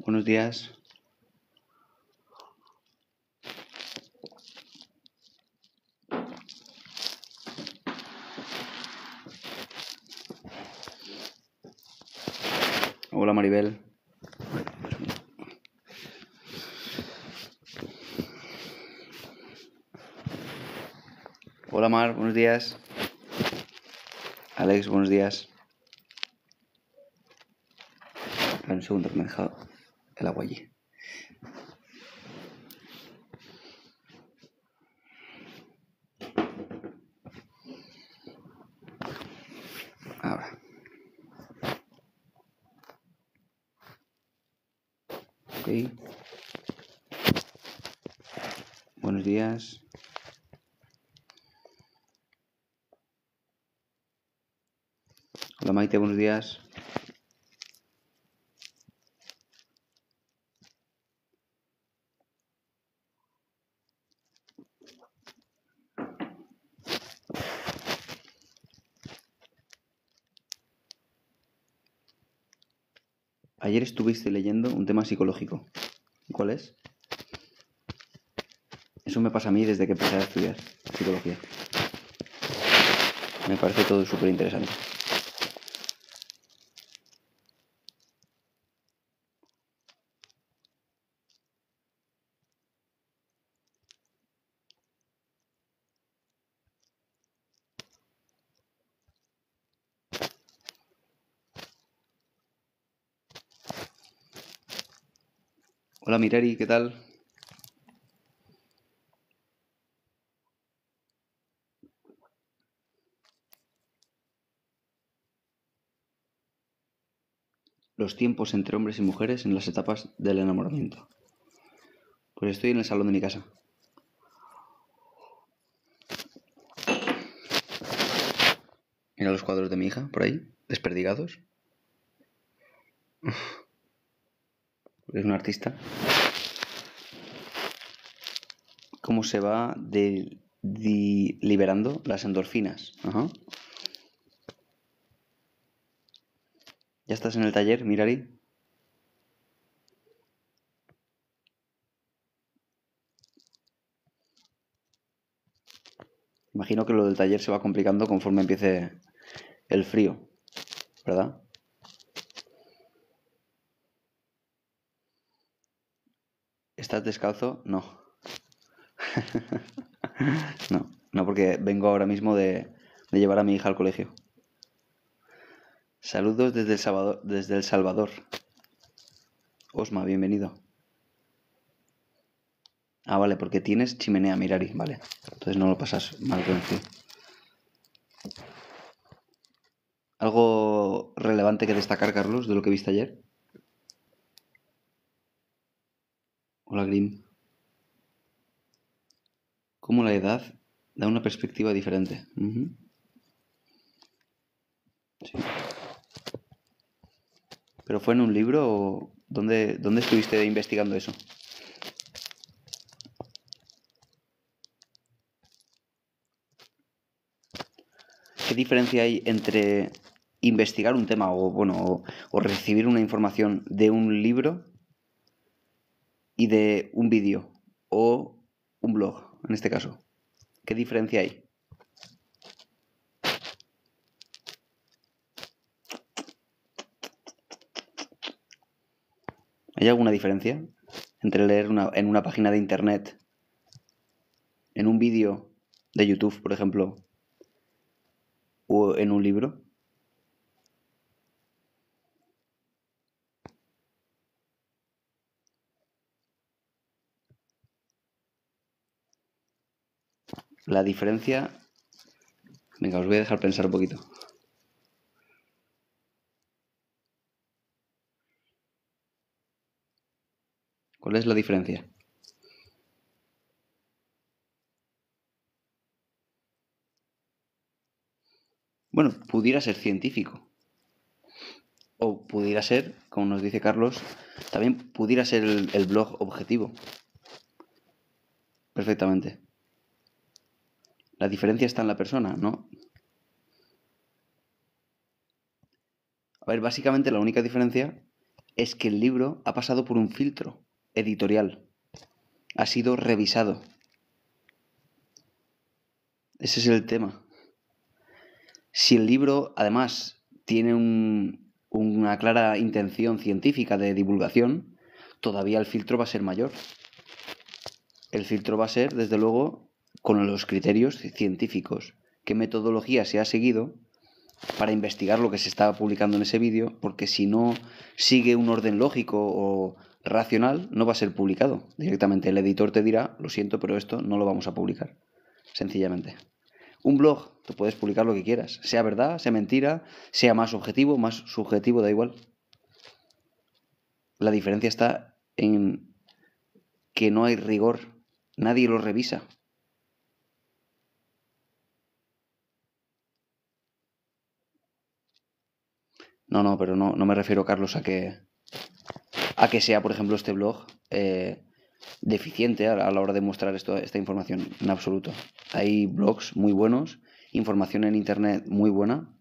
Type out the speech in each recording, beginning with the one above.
Buenos días. Hola Maribel. Hola Mar, buenos días. Alex, buenos días. A ver, un segundo que me he dejado el agua allí. Ahora. Ok. Buenos días. Hola Maite, buenos días. Ayer estuviste leyendo un tema psicológico. ¿Cuál es? Eso me pasa a mí desde que empecé a estudiar psicología. Me parece todo súper interesante. Hola Mirari, ¿qué tal? Los tiempos entre hombres y mujeres en las etapas del enamoramiento. Pues estoy en el salón de mi casa. Mira los cuadros de mi hija, por ahí, desperdigados. Es un artista. Cómo se va liberando las endorfinas. Ajá. ¿Ya estás en el taller, Mirari? Imagino que lo del taller se va complicando conforme empiece el frío, ¿verdad? ¿Estás descalzo? No. No, porque vengo ahora mismo de llevar a mi hija al colegio. Saludos desde El Salvador. Osma, bienvenido. Ah, vale, porque tienes chimenea, Mirari, vale. Entonces no lo pasas mal con el frío. ¿Algo relevante que destacar, Carlos, de lo que viste ayer? Hola, Grim. Cómo la edad da una perspectiva diferente. Sí. ¿Pero fue en un libro o dónde estuviste investigando eso? ¿Qué diferencia hay entre investigar un tema o recibir una información de un libro y de un vídeo o un blog, en este caso? ¿Qué diferencia hay? ¿Hay alguna diferencia entre leer en una página de internet, en un vídeo de YouTube, por ejemplo, o en un libro? La diferencia... Venga, os voy a dejar pensar un poquito. ¿Cuál es la diferencia? Bueno, pudiera ser científico. O pudiera ser, como nos dice Carlos, también pudiera ser el blog objetivo. Perfectamente. La diferencia está en la persona, ¿no? A ver, básicamente la única diferencia es que el libro ha pasado por un filtro editorial. Ha sido revisado. Ese es el tema. Si el libro, además, tiene una clara intención científica de divulgación, todavía el filtro va a ser mayor. El filtro va a ser, desde luego, con los criterios científicos. ¿Qué metodología se ha seguido para investigar lo que se está publicando en ese vídeo? Porque si no sigue un orden lógico o racional, no va a ser publicado. Directamente el editor te dirá, lo siento, pero esto no lo vamos a publicar. Sencillamente. Un blog, tú puedes publicar lo que quieras. Sea verdad, sea mentira, sea más objetivo, más subjetivo, da igual. La diferencia está en que no hay rigor. Nadie lo revisa. No, pero no me refiero, Carlos, a que sea, por ejemplo, este blog deficiente a la hora de mostrar esta información, en absoluto. Hay blogs muy buenos, información en Internet muy buena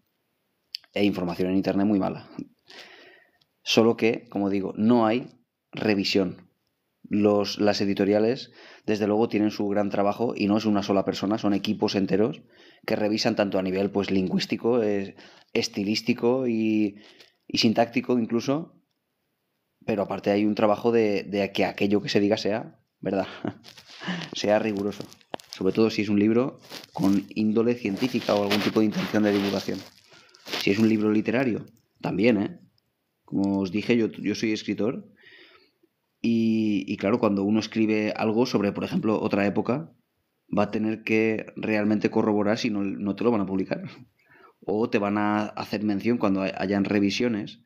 e información en Internet muy mala. Solo que, como digo, no hay revisión. Las editoriales, desde luego, tienen su gran trabajo y no es una sola persona, son equipos enteros que revisan tanto a nivel pues lingüístico, estilístico y sintáctico incluso, pero aparte hay un trabajo de que aquello que se diga sea verdad, sea riguroso, sobre todo si es un libro con índole científica o algún tipo de intención de divulgación. Si es un libro literario, también, ¿eh? Como os dije, yo soy escritor y claro, cuando uno escribe algo sobre, por ejemplo, otra época, va a tener que realmente corroborar si no te lo van a publicar. O te van a hacer mención cuando hayan revisiones,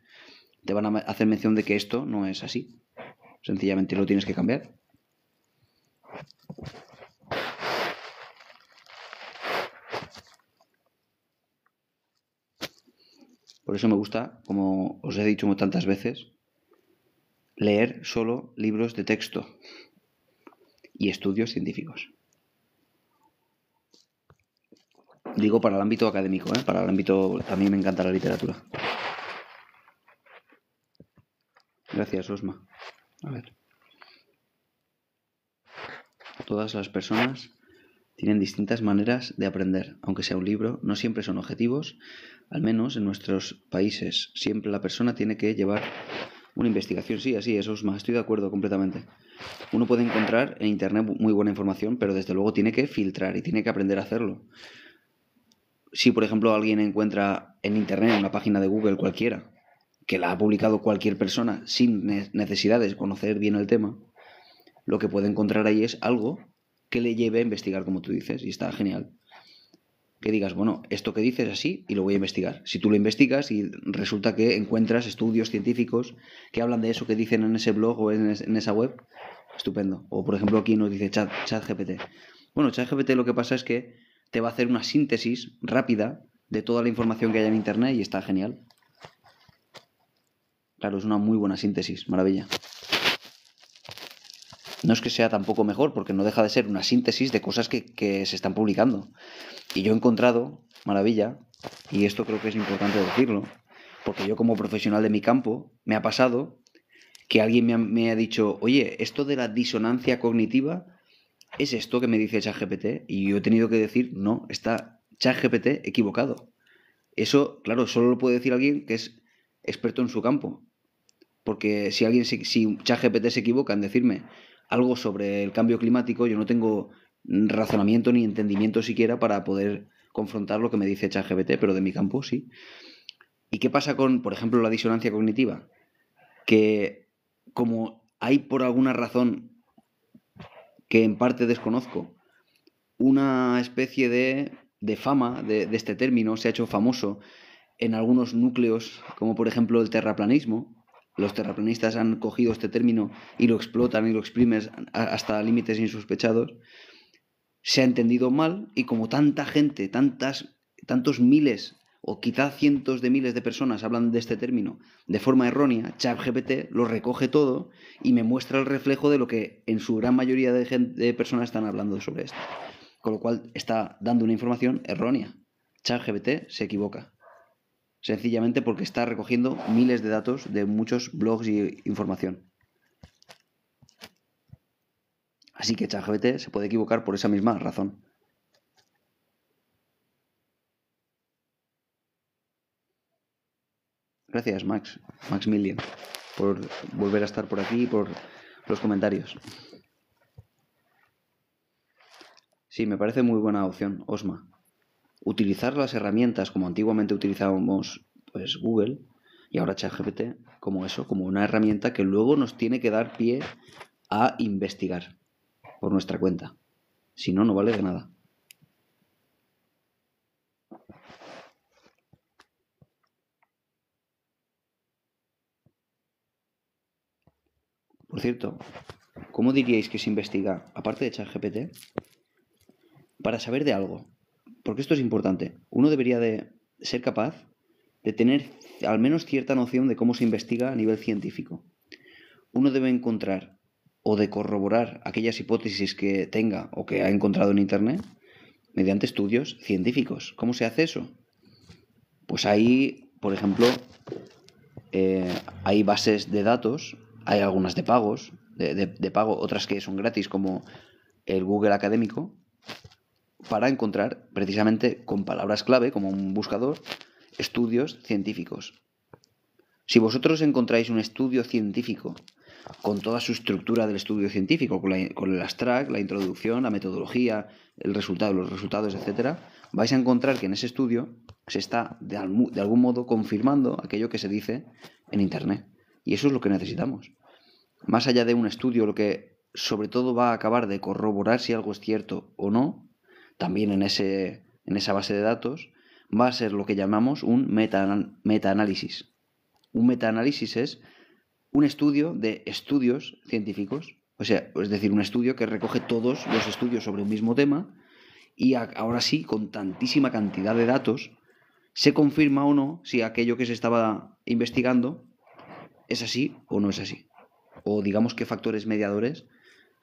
te van a hacer mención de que esto no es así. Sencillamente lo tienes que cambiar. Por eso me gusta, como os he dicho tantas veces, leer solo libros de texto y estudios científicos. Digo para el ámbito académico, ¿eh? Para el ámbito... También me encanta la literatura. Gracias, Osma. A ver. Todas las personas tienen distintas maneras de aprender. Aunque sea un libro, no siempre son objetivos. Al menos en nuestros países, siempre la persona tiene que llevar una investigación. Sí, así es, Osma. Estoy de acuerdo completamente. Uno puede encontrar en Internet muy buena información, pero desde luego tiene que filtrar y tiene que aprender a hacerlo. Si, por ejemplo, alguien encuentra en Internet una página de Google cualquiera, que la ha publicado cualquier persona sin necesidad de conocer bien el tema, lo que puede encontrar ahí es algo que le lleve a investigar, como tú dices, y está genial. Que digas, bueno, esto que dices es así y lo voy a investigar. Si tú lo investigas y resulta que encuentras estudios científicos que hablan de eso que dicen en ese blog o en esa web, estupendo. O, por ejemplo, aquí nos dice ChatGPT. Bueno, ChatGPT lo que pasa es que te va a hacer una síntesis rápida de toda la información que hay en Internet y está genial. Claro, es una muy buena síntesis, maravilla. No es que sea tampoco mejor, porque no deja de ser una síntesis de cosas que se están publicando. Y yo he encontrado, maravilla, y esto creo que es importante decirlo, porque yo como profesional de mi campo, me ha pasado que alguien me ha dicho, oye, esto de la disonancia cognitiva, ¿es esto que me dice ChatGPT? Y yo he tenido que decir, no, está ChatGPT equivocado. Eso, claro, solo lo puede decir alguien que es experto en su campo. Porque si ChatGPT se equivoca en decirme algo sobre el cambio climático, yo no tengo razonamiento ni entendimiento siquiera para poder confrontar lo que me dice ChatGPT, pero de mi campo sí. ¿Y qué pasa con, por ejemplo, la disonancia cognitiva? Que como hay por alguna razón que en parte desconozco, una especie de fama de este término, se ha hecho famoso en algunos núcleos, como por ejemplo el terraplanismo. Los terraplanistas han cogido este término y lo explotan y lo exprimen hasta límites insospechados. Se ha entendido mal y como tanta gente, tantos miles o quizá cientos de miles de personas hablan de este término de forma errónea, ChatGPT lo recoge todo y me muestra el reflejo de lo que en su gran mayoría de personas están hablando sobre esto. Con lo cual está dando una información errónea. ChatGPT se equivoca. sencillamente porque está recogiendo miles de datos de muchos blogs y información. Así que ChatGPT se puede equivocar por esa misma razón. Gracias, Maximilian, por volver a estar por aquí y por los comentarios. Sí, me parece muy buena opción, Osma. Utilizar las herramientas como antiguamente utilizábamos pues Google y ahora ChatGPT como eso, como una herramienta que luego nos tiene que dar pie a investigar por nuestra cuenta. Si no, no vale de nada. Por cierto, ¿cómo diríais que se investiga, aparte de ChatGPT, para saber de algo? Porque esto es importante. Uno debería de ser capaz de tener al menos cierta noción de cómo se investiga a nivel científico. Uno debe encontrar o de corroborar aquellas hipótesis que tenga o que ha encontrado en Internet mediante estudios científicos. ¿Cómo se hace eso? Pues ahí, por ejemplo, hay bases de datos, hay algunas de pagos, de pago, otras que son gratis, como el Google Académico, para encontrar precisamente con palabras clave, como un buscador, estudios científicos. Si vosotros encontráis un estudio científico con toda su estructura del estudio científico, con el abstract, la introducción, la metodología, el resultado, los resultados, etc., vais a encontrar que en ese estudio se está de algún modo confirmando aquello que se dice en Internet. Y eso es lo que necesitamos. Más allá de un estudio, lo que sobre todo va a acabar de corroborar si algo es cierto o no, también en esa base de datos, va a ser lo que llamamos un metaanálisis. Un metaanálisis es un estudio de estudios científicos, o sea, es decir, un estudio que recoge todos los estudios sobre un mismo tema y ahora sí, con tantísima cantidad de datos, se confirma o no si aquello que se estaba investigando es así o no es así. O digamos qué factores mediadores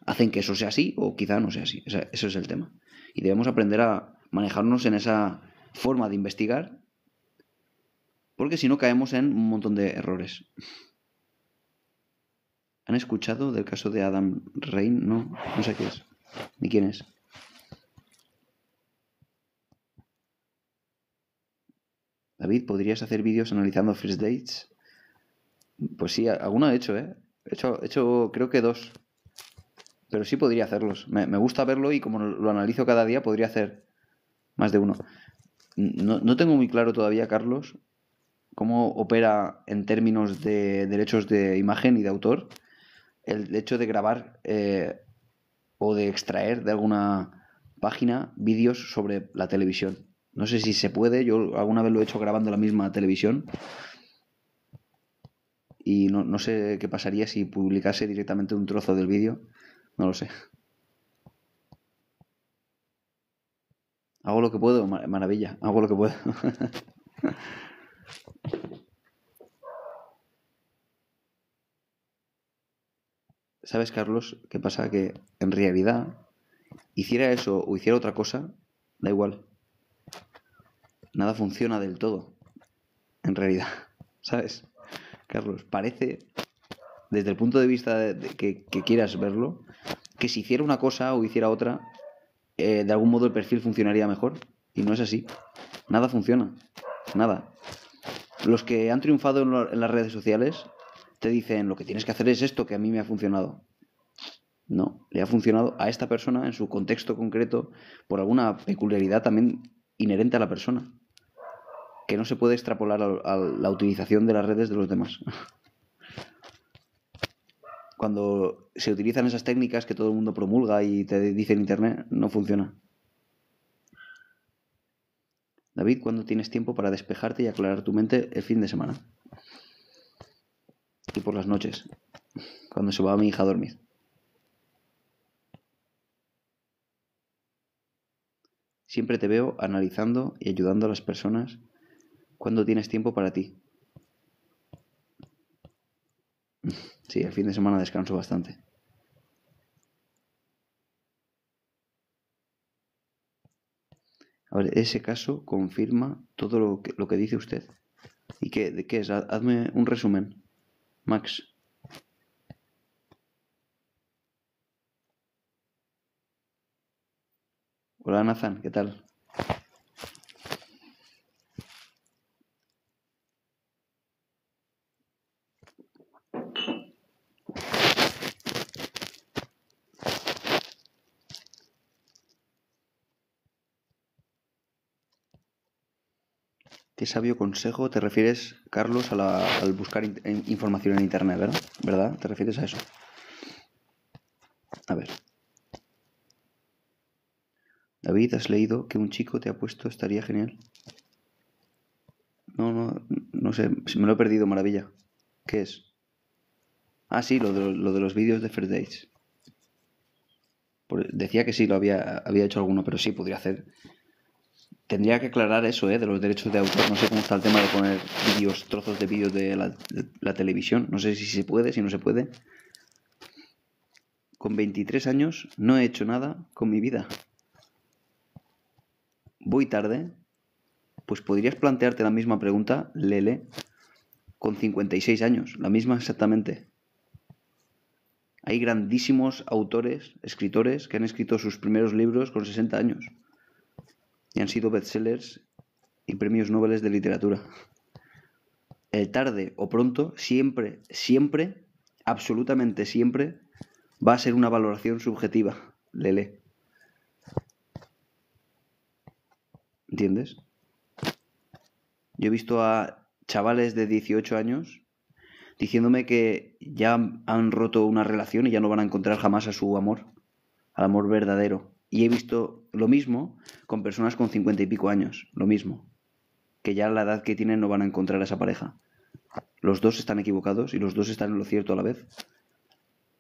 hacen que eso sea así o quizá no sea así. O sea, eso es el tema. Y debemos aprender a manejarnos en esa forma de investigar, porque si no caemos en un montón de errores. ¿Han escuchado del caso de Adam Rein? No, no sé qué es, ni quién es. David, ¿podrías hacer vídeos analizando first dates? Pues sí, alguno he hecho, ¿eh? He hecho creo que 2. Pero sí podría hacerlos. Me gusta verlo y como lo analizo cada día, podría hacer más de uno. No tengo muy claro todavía, Carlos, cómo opera en términos de derechos de imagen y de autor el hecho de grabar o de extraer de alguna página vídeos sobre la televisión. No sé si se puede, yo alguna vez lo he hecho grabando la misma televisión y no sé qué pasaría si publicase directamente un trozo del vídeo, no lo sé. Hago lo que puedo, maravilla, hago lo que puedo. ¿Sabes, Carlos, qué pasa? Que en realidad, hiciera eso o hiciera otra cosa, da igual. Nada funciona del todo, en realidad. ¿Sabes? Carlos, parece, desde el punto de vista de que quieras verlo, que si hiciera una cosa o hiciera otra, de algún modo el perfil funcionaría mejor. Y no es así. Nada funciona. Nada. Los que han triunfado en las redes sociales te dicen lo que tienes que hacer es esto que a mí me ha funcionado. No, le ha funcionado a esta persona en su contexto concreto por alguna peculiaridad también inherente a la persona, que no se puede extrapolar a la utilización de las redes de los demás. Cuando se utilizan esas técnicas que todo el mundo promulga y te dice en internet, no funciona. David, ¿cuándo tienes tiempo para despejarte y aclarar tu mente el fin de semana? Y por las noches, cuando se va mi hija a dormir. Siempre te veo analizando y ayudando a las personas. ¿Cuándo tienes tiempo para ti? Sí, el fin de semana descanso bastante. A ver, ese caso confirma todo lo que dice usted. ¿Y de qué es? Hazme un resumen, Max. Hola, Nathan, ¿qué tal? ¿Qué sabio consejo te refieres, Carlos, al buscar información en Internet, ¿verdad? ¿Verdad? ¿Te refieres a eso? A ver. David, ¿has leído que un chico te ha puesto estaría genial? No sé, me lo he perdido, maravilla. ¿Qué es? Ah, sí, lo de los vídeos de First Dates. Decía que sí, había hecho alguno, pero sí, podría hacer. Tendría que aclarar eso, de los derechos de autor. No sé cómo está el tema de poner vídeos, trozos de vídeos de la televisión. No sé si se puede, si no se puede. Con 23 años no he hecho nada con mi vida. Voy tarde. Pues podrías plantearte la misma pregunta, Lele, con 56 años. La misma exactamente. Hay grandísimos autores, escritores, que han escrito sus primeros libros con 60 años. Y han sido bestsellers y premios Nobel de literatura. El tarde o pronto, siempre, siempre, absolutamente siempre, va a ser una valoración subjetiva, Lele. ¿Entiendes? Yo he visto a chavales de 18 años diciéndome que ya han roto una relación y ya no van a encontrar jamás a su amor, al amor verdadero. Y he visto lo mismo con personas con 50 y pico años, lo mismo, que ya a la edad que tienen no van a encontrar a esa pareja. Los dos están equivocados y los dos están en lo cierto a la vez,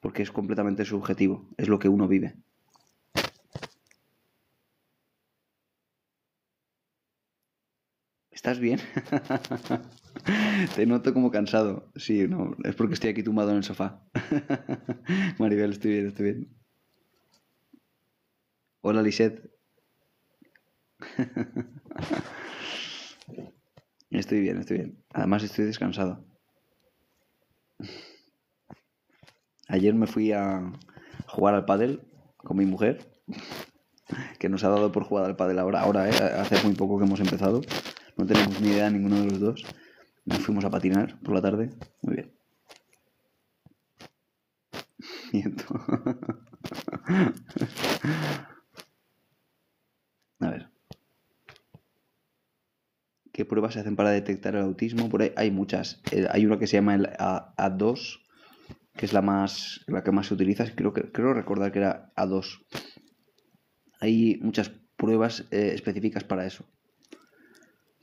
porque es completamente subjetivo, es lo que uno vive. ¿Estás bien? Te noto como cansado. Sí, no, es porque estoy aquí tumbado en el sofá. Maribel, estoy bien, estoy bien. Hola, Lisette. Estoy bien, estoy bien. Además estoy descansado. Ayer me fui a jugar al pádel con mi mujer, que nos ha dado por jugar al pádel ahora, hace muy poco que hemos empezado. No tenemos ni idea ninguno de los dos. Nos fuimos a patinar por la tarde. Muy bien. Miento. A ver. ¿Qué pruebas se hacen para detectar el autismo? Por ahí hay muchas. Hay una que se llama el A2, que es la que más se utiliza. Creo recordar que era A2. Hay muchas pruebas específicas para eso.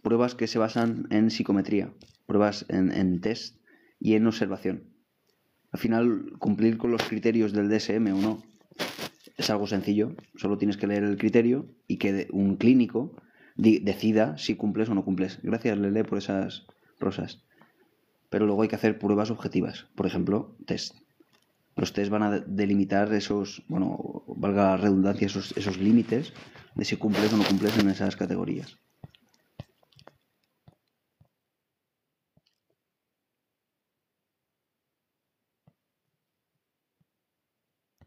Pruebas que se basan en psicometría, pruebas en test y en observación. Al final, cumplir con los criterios del DSM o no es algo sencillo. Solo tienes que leer el criterio y que un clínico decida si cumples o no cumples. Gracias, Lele, por esas rosas. Pero luego hay que hacer pruebas objetivas. Por ejemplo, test. Los test van a delimitar esos, bueno, valga la redundancia, esos límites de si cumples o no cumples en esas categorías.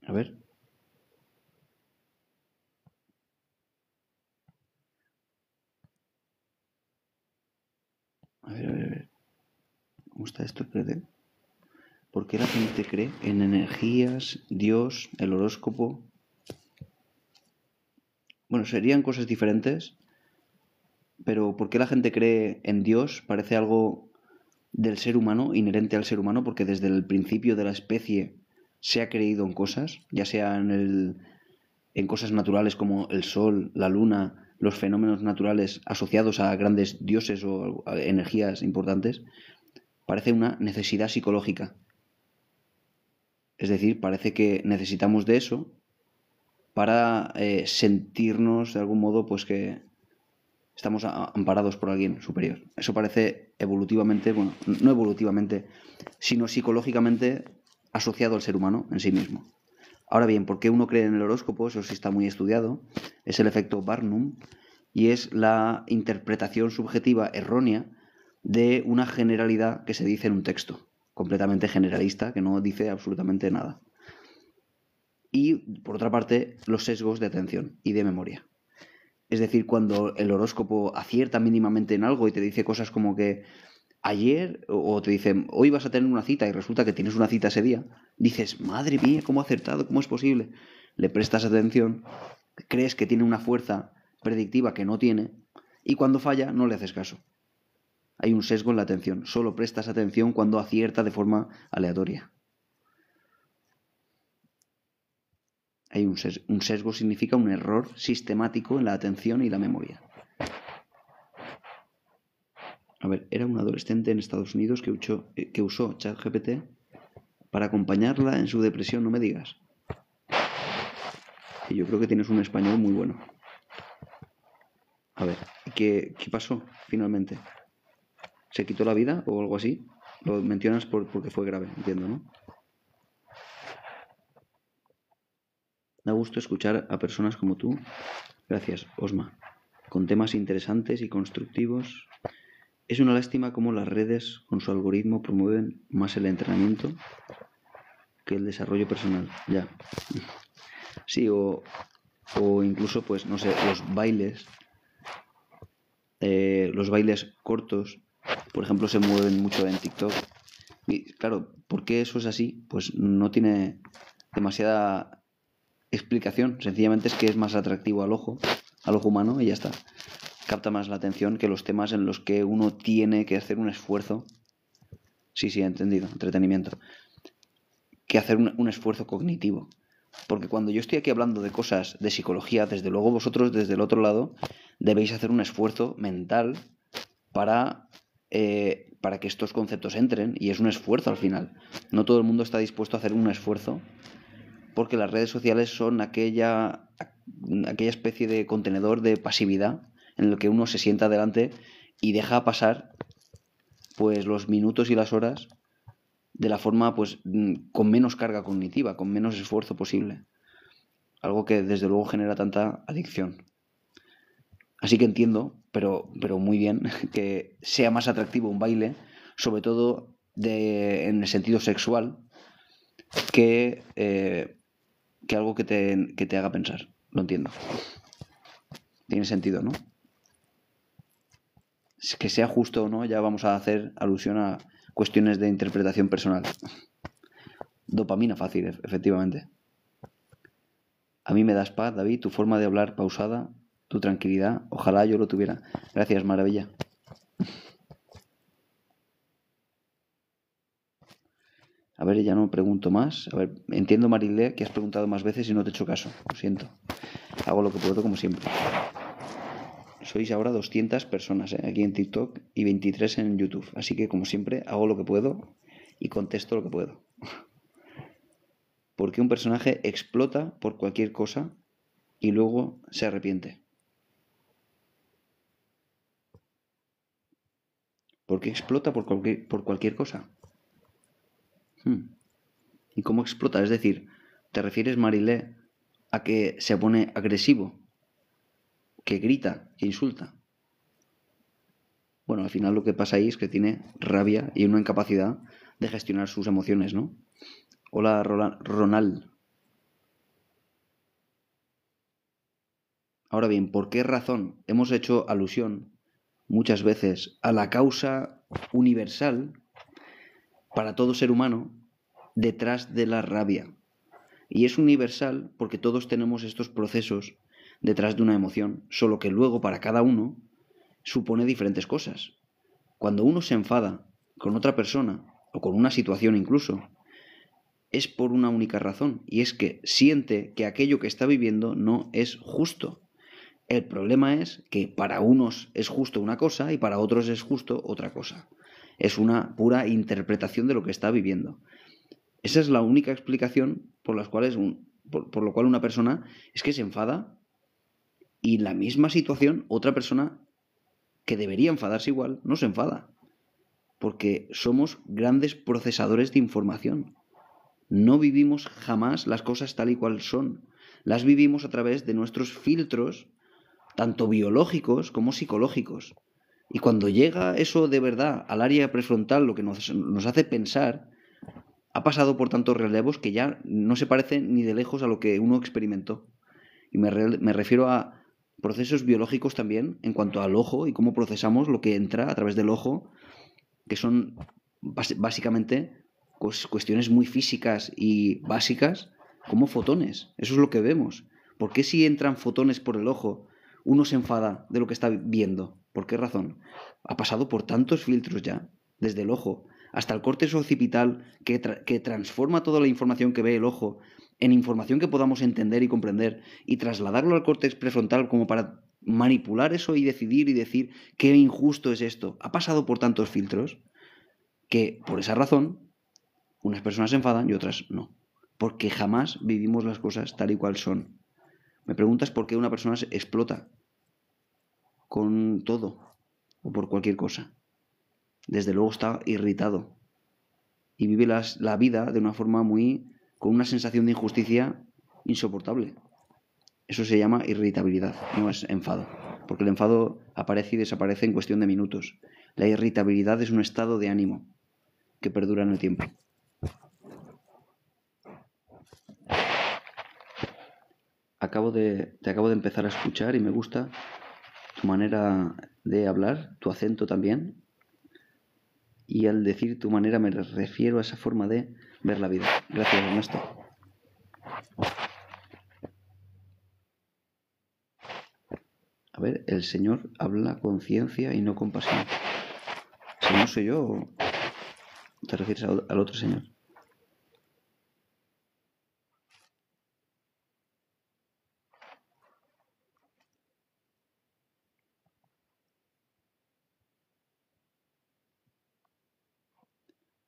A ver. A ver. ¿Cómo está esto? Espérate. ¿Por qué la gente cree en energías, Dios, el horóscopo? Bueno, serían cosas diferentes, pero ¿por qué la gente cree en Dios? Parece algo del ser humano, inherente al ser humano, porque desde el principio de la especie se ha creído en cosas, ya sea en cosas naturales como el sol, la luna, los fenómenos naturales asociados a grandes dioses o a energías importantes. Parece una necesidad psicológica. Es decir, parece que necesitamos de eso para sentirnos de algún modo pues que estamos amparados por alguien superior. Eso parece evolutivamente, bueno, no evolutivamente, sino psicológicamente asociado al ser humano en sí mismo. Ahora bien, ¿por qué uno cree en el horóscopo? Eso sí está muy estudiado. Es el efecto Barnum y es la interpretación subjetiva errónea de una generalidad que se dice en un texto, completamente generalista, que no dice absolutamente nada. Y, por otra parte, los sesgos de atención y de memoria. Es decir, cuando el horóscopo acierta mínimamente en algo y te dice cosas como que ayer, o te dice, hoy vas a tener una cita y resulta que tienes una cita ese día, dices, madre mía, ¿cómo ha acertado? ¿Cómo es posible? Le prestas atención, crees que tiene una fuerza predictiva que no tiene, y cuando falla no le haces caso. Hay un sesgo en la atención, solo prestas atención cuando acierta de forma aleatoria. Hay un sesgo significa un error sistemático en la atención y la memoria. A ver, era un adolescente en Estados Unidos que usó ChatGPT para acompañarla en su depresión, no me digas. Y yo creo que tienes un español muy bueno. A ver, ¿qué pasó finalmente? ¿Se quitó la vida o algo así? Lo mencionas porque fue grave, entiendo, ¿no? Da gusto escuchar a personas como tú. Gracias, Osma. Con temas interesantes y constructivos. Es una lástima cómo las redes con su algoritmo promueven más el entrenamiento que el desarrollo personal. Ya. Sí, o incluso, pues, no sé, los bailes cortos, por ejemplo, se mueven mucho en TikTok. Y claro, ¿por qué eso es así? Pues no tiene demasiada explicación. Sencillamente es que es más atractivo al ojo humano y ya está. Capta más la atención que los temas en los que uno tiene que hacer un esfuerzo. Sí, entendido, entretenimiento. Que hacer un esfuerzo cognitivo. Porque cuando yo estoy aquí hablando de cosas de psicología, desde luego vosotros desde el otro lado debéis hacer un esfuerzo mental para que estos conceptos entren, y es un esfuerzo al final. No todo el mundo está dispuesto a hacer un esfuerzo, porque las redes sociales son aquella especie de contenedor de pasividad en el que uno se sienta delante y deja pasar pues los minutos y las horas de la forma pues con menos carga cognitiva, con menos esfuerzo posible. Algo que desde luego genera tanta adicción. Así que entiendo, pero muy bien, que sea más atractivo un baile, sobre todo en el sentido sexual, que algo que te haga pensar. Lo entiendo. Tiene sentido, ¿no? Que sea justo o no, ya vamos a hacer alusión a cuestiones de interpretación personal. Dopamina fácil, efectivamente. A mí me das paz, David, tu forma de hablar pausada, tu tranquilidad. Ojalá yo lo tuviera. Gracias, maravilla. A ver, ya no pregunto más. A ver, entiendo, Marilé, que has preguntado más veces y no te he hecho caso. Lo siento. Hago lo que puedo, como siempre. Sois ahora 200 personas aquí en TikTok y 23 en YouTube. Así que, como siempre, hago lo que puedo y contesto lo que puedo. ¿Por qué un personaje explota por cualquier cosa y luego se arrepiente? ¿Por qué explota por cualquier cosa? ¿Y cómo explota? Es decir, ¿te refieres, Marilé, a que se pone agresivo, que grita, que insulta? Bueno, al final lo que pasa ahí es que tiene rabia y una incapacidad de gestionar sus emociones, ¿no? Hola, Ronald. Ahora bien, ¿por qué razón hemos hecho alusión muchas veces a la causa universal para todo ser humano detrás de la rabia? Y es universal porque todos tenemos estos procesos detrás de una emoción, solo que luego para cada uno supone diferentes cosas. Cuando uno se enfada con otra persona o con una situación incluso, es por una única razón, y es que siente que aquello que está viviendo no es justo. El problema es que para unos es justo una cosa y para otros es justo otra cosa. Es una pura interpretación de lo que está viviendo. Esa es la única explicación por lo cual una persona es que se enfada, y en la misma situación otra persona que debería enfadarse igual no se enfada. Porque somos grandes procesadores de información. No vivimos jamás las cosas tal y cual son. Las vivimos a través de nuestros filtros, tanto biológicos como psicológicos. Y cuando llega eso de verdad al área prefrontal, lo que nos hace pensar, ha pasado por tantos relevos que ya no se parece ni de lejos a lo que uno experimentó. Y me refiero a procesos biológicos también en cuanto al ojo y cómo procesamos lo que entra a través del ojo, que son básicamente cuestiones muy físicas y básicas como fotones. Eso es lo que vemos. ¿Por qué si entran fotones por el ojo uno se enfada de lo que está viendo? ¿Por qué razón? Ha pasado por tantos filtros ya, desde el ojo hasta el córtex occipital que transforma toda la información que ve el ojo en información que podamos entender y comprender y trasladarlo al córtex prefrontal como para manipular eso y decidir y decir qué injusto es esto. Ha pasado por tantos filtros que por esa razón unas personas se enfadan y otras no. Porque jamás vivimos las cosas tal y cual son. Me preguntas por qué una persona se explota con todo o por cualquier cosa. Desde luego está irritado y vive la vida de una forma con una sensación de injusticia insoportable. Eso se llama irritabilidad, no es enfado, porque el enfado aparece y desaparece en cuestión de minutos. La irritabilidad es un estado de ánimo que perdura en el tiempo. Te acabo de empezar a escuchar y me gusta tu manera de hablar, tu acento también. Y al decir tu manera me refiero a esa forma de ver la vida. Gracias, Ernesto. A ver, el Señor habla con ciencia y no con pasión. ¿Señor soy yo o te refieres al otro Señor?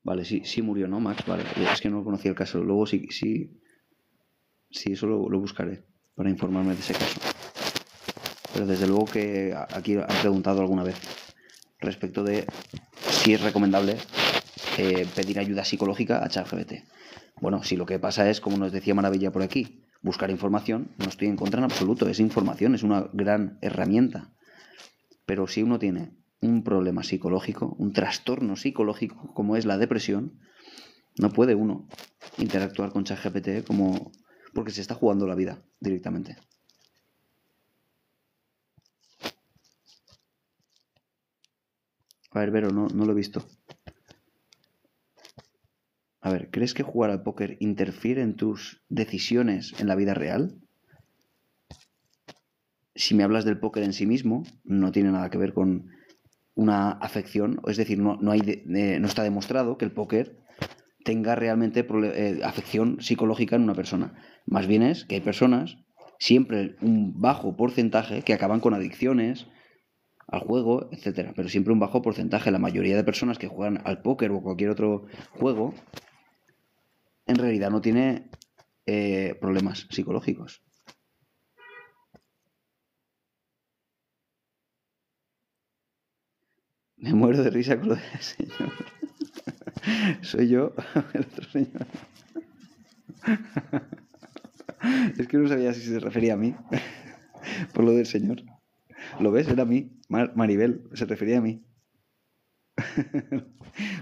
Vale, sí, sí murió, ¿no, Max? Vale, es que no conocía el caso. Luego sí, eso lo buscaré para informarme de ese caso. Pero desde luego que aquí han preguntado alguna vez respecto de si es recomendable pedir ayuda psicológica a ChatGPT. Bueno, si lo que pasa es, como nos decía Maravilla por aquí, buscar información, no estoy en contra en absoluto, es información, es una gran herramienta. Pero si uno tiene un problema psicológico, un trastorno psicológico como es la depresión, no puede uno interactuar con ChatGPT como porque se está jugando la vida directamente. A ver, Vero, no lo he visto. A ver, ¿crees que jugar al póker interfiere en tus decisiones en la vida real? Si me hablas del póker en sí mismo, no tiene nada que ver con una afección, es decir, no está demostrado que el póker tenga realmente afección psicológica en una persona. Más bien es que hay personas, siempre un bajo porcentaje, que acaban con adicciones al juego, etcétera, pero siempre un bajo porcentaje. La mayoría de personas que juegan al póker o cualquier otro juego, en realidad no tiene problemas psicológicos. Me muero de risa con lo del señor. Soy yo, el otro señor. Es que no sabía si se refería a mí por lo del señor. ¿Lo ves? Era a mí. Maribel se refería a mí.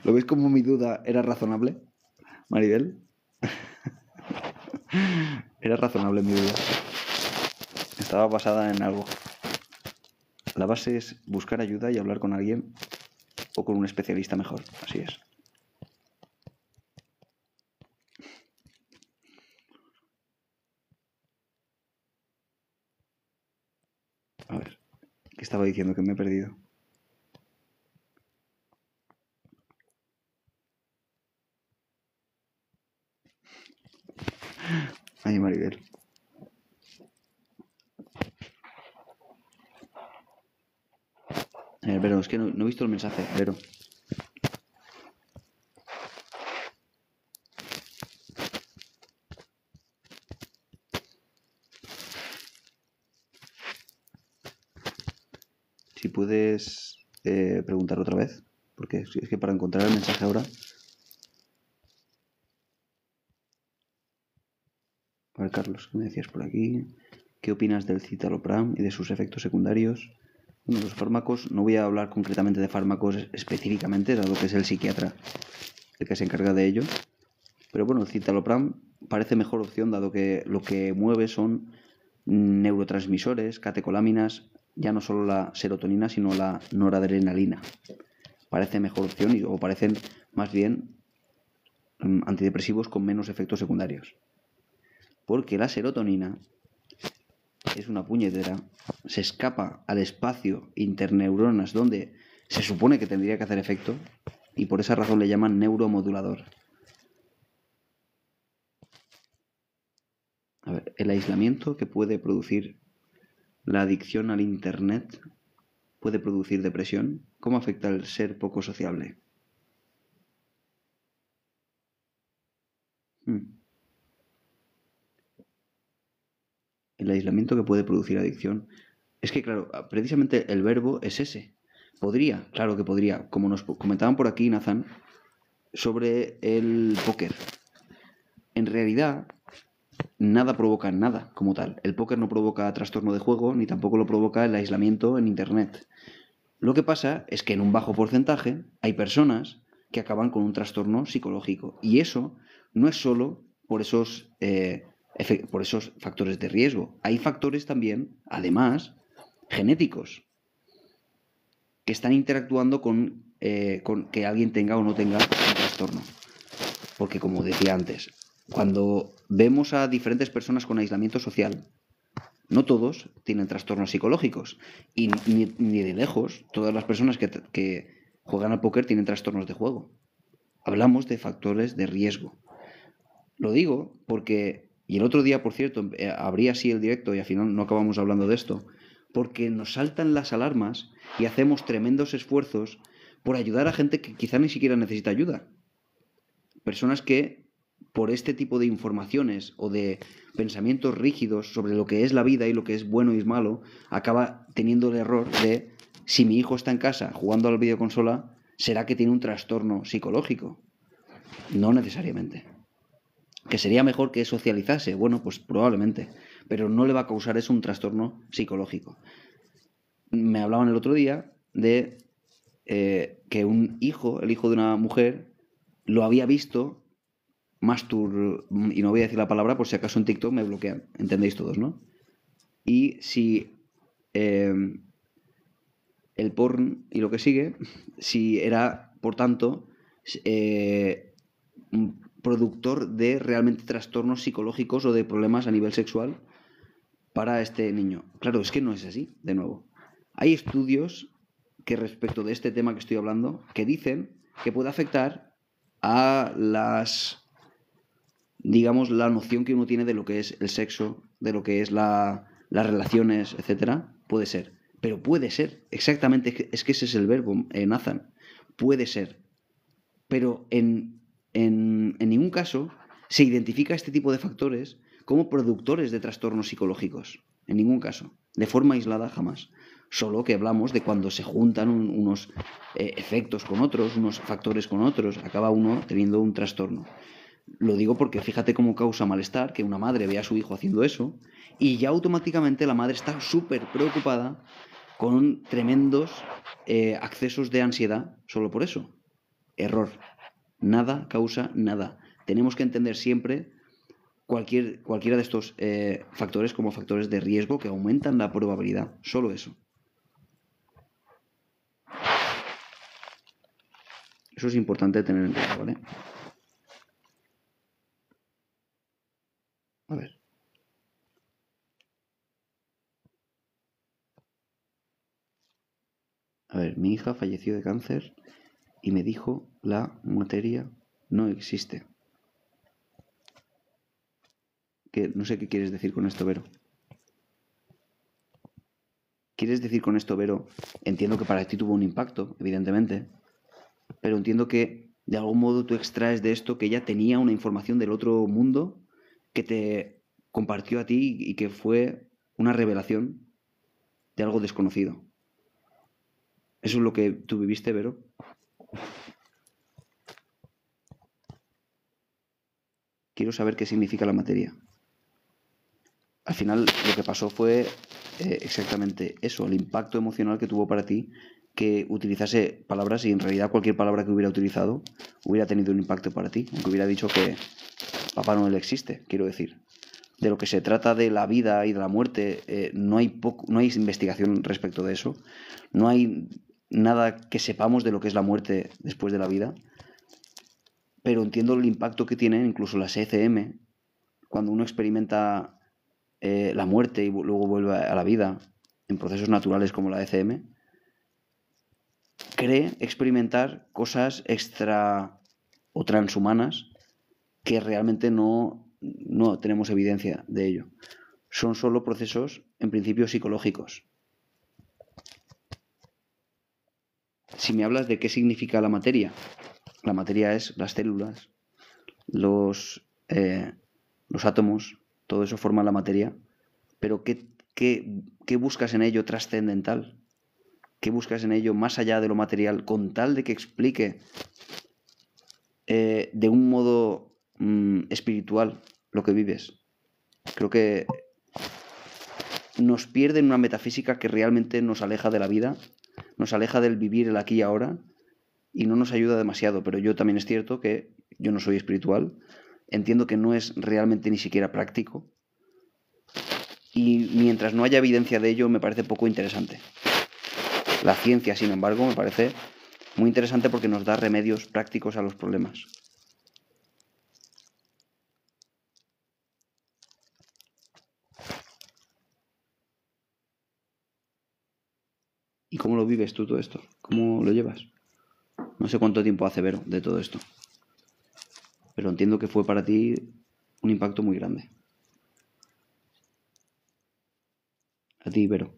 ¿Lo ves como mi duda era razonable, Maribel? Era razonable mi duda. Estaba basada en algo. La base es buscar ayuda y hablar con alguien o con un especialista mejor. Así es. A ver, ¿qué estaba diciendo? Que me he perdido. Ay, Maribel. Vero, es que no he visto el mensaje. Vero. Si puedes preguntar otra vez, porque es que para encontrar el mensaje ahora... A ver, Carlos, ¿qué me decías por aquí? ¿Qué opinas del citalopram y de sus efectos secundarios? Bueno, los fármacos, no voy a hablar concretamente de fármacos específicamente, dado que es el psiquiatra el que se encarga de ello. Pero bueno, el citalopram parece mejor opción, dado que lo que mueve son neurotransmisores, catecolaminas, ya no solo la serotonina, sino la noradrenalina. Parece mejor opción o parecen más bien antidepresivos con menos efectos secundarios. Porque la serotonina es una puñetera, se escapa al espacio interneuronas donde se supone que tendría que hacer efecto y por esa razón le llaman neuromodulador. A ver, el aislamiento que puede producir la adicción al Internet puede producir depresión. ¿Cómo afecta el ser poco sociable? El aislamiento que puede producir adicción. Es que, claro, precisamente el verbo es ese. Podría, claro que podría. Como nos comentaban por aquí, Nathan, sobre el póker. En realidad, nada provoca nada como tal. El póker no provoca trastorno de juego, ni tampoco lo provoca el aislamiento en Internet. Lo que pasa es que en un bajo porcentaje hay personas que acaban con un trastorno psicológico. Y eso no es solo por esos factores de riesgo. Hay factores también, además, genéticos, que están interactuando con que alguien tenga o no tenga un trastorno. Porque como decía antes, cuando vemos a diferentes personas con aislamiento social, no todos tienen trastornos psicológicos. Y ni de lejos todas las personas que juegan al póker tienen trastornos de juego. Hablamos de factores de riesgo. Lo digo porque, y el otro día, por cierto, abrí así el directo y al final no acabamos hablando de esto, porque nos saltan las alarmas y hacemos tremendos esfuerzos por ayudar a gente que quizá ni siquiera necesita ayuda. Personas que, por este tipo de informaciones o de pensamientos rígidos sobre lo que es la vida y lo que es bueno y es malo, acaba teniendo el error de, si mi hijo está en casa jugando a la videoconsola, ¿será que tiene un trastorno psicológico? No necesariamente. ¿Que sería mejor que socializase? Bueno, pues probablemente. Pero no le va a causar eso un trastorno psicológico. Me hablaban el otro día de que un hijo, el hijo de una mujer, lo había visto y no voy a decir la palabra por si acaso en TikTok me bloquean. Entendéis todos, ¿no? Y si el porn y lo que sigue, si era, por tanto, un productor de realmente trastornos psicológicos o de problemas a nivel sexual para este niño. Claro, es que no es así, de nuevo. Hay estudios que respecto de este tema que estoy hablando, que dicen que puede afectar a digamos, la noción que uno tiene de lo que es el sexo, de lo que es las relaciones, etcétera. Puede ser. Pero puede ser. Exactamente, es que ese es el verbo, Nathan. Puede ser. Pero en ningún caso se identifica este tipo de factores como productores de trastornos psicológicos. En ningún caso. De forma aislada jamás. Solo que hablamos de cuando se juntan unos efectos con otros, unos factores con otros, acaba uno teniendo un trastorno. Lo digo porque fíjate cómo causa malestar que una madre vea a su hijo haciendo eso y ya automáticamente la madre está súper preocupada con tremendos accesos de ansiedad solo por eso. Error. Nada causa nada. Tenemos que entender siempre cualquiera de estos factores como factores de riesgo que aumentan la probabilidad. Solo eso. Eso es importante tener en cuenta, ¿vale? A ver. A ver, mi hija falleció de cáncer y me dijo la materia no existe. Que no sé qué quieres decir con esto, Vero. ¿Quieres decir con esto, Vero? Entiendo que para ti tuvo un impacto, evidentemente, pero entiendo que de algún modo tú extraes de esto que ella tenía una información del otro mundo que te compartió a ti y que fue una revelación de algo desconocido. ¿Eso es lo que tú viviste, Vero? Quiero saber qué significa la materia. Al final lo que pasó fue exactamente eso, el impacto emocional que tuvo para ti que utilizase palabras y en realidad cualquier palabra que hubiera utilizado hubiera tenido un impacto para ti, aunque hubiera dicho que Papá Noel existe, quiero decir. De lo que se trata de la vida y de la muerte, no hay investigación respecto de eso, no hay nada que sepamos de lo que es la muerte después de la vida, pero entiendo el impacto que tienen incluso las ECM, cuando uno experimenta la muerte y luego vuelve a la vida en procesos naturales como la ECM, cree experimentar cosas extra o transhumanas que realmente no tenemos evidencia de ello. Son solo procesos, en principio, psicológicos. Si me hablas de qué significa la materia es las células, los átomos, todo eso forma la materia, pero ¿qué buscas en ello trascendental? ¿Qué buscas en ello más allá de lo material, con tal de que explique de un modo espiritual lo que vives? Creo que nos pierde en una metafísica que realmente nos aleja de la vida, nos aleja del vivir el aquí y ahora y no nos ayuda demasiado. Pero yo también es cierto que yo no soy espiritual, entiendo que no es realmente ni siquiera práctico y mientras no haya evidencia de ello me parece poco interesante. La ciencia, sin embargo, me parece muy interesante porque nos da remedios prácticos a los problemas. ¿Y cómo lo vives tú todo esto? ¿Cómo lo llevas? No sé cuánto tiempo hace, Vero, de todo esto. Pero entiendo que fue para ti un impacto muy grande. A ti, Vero.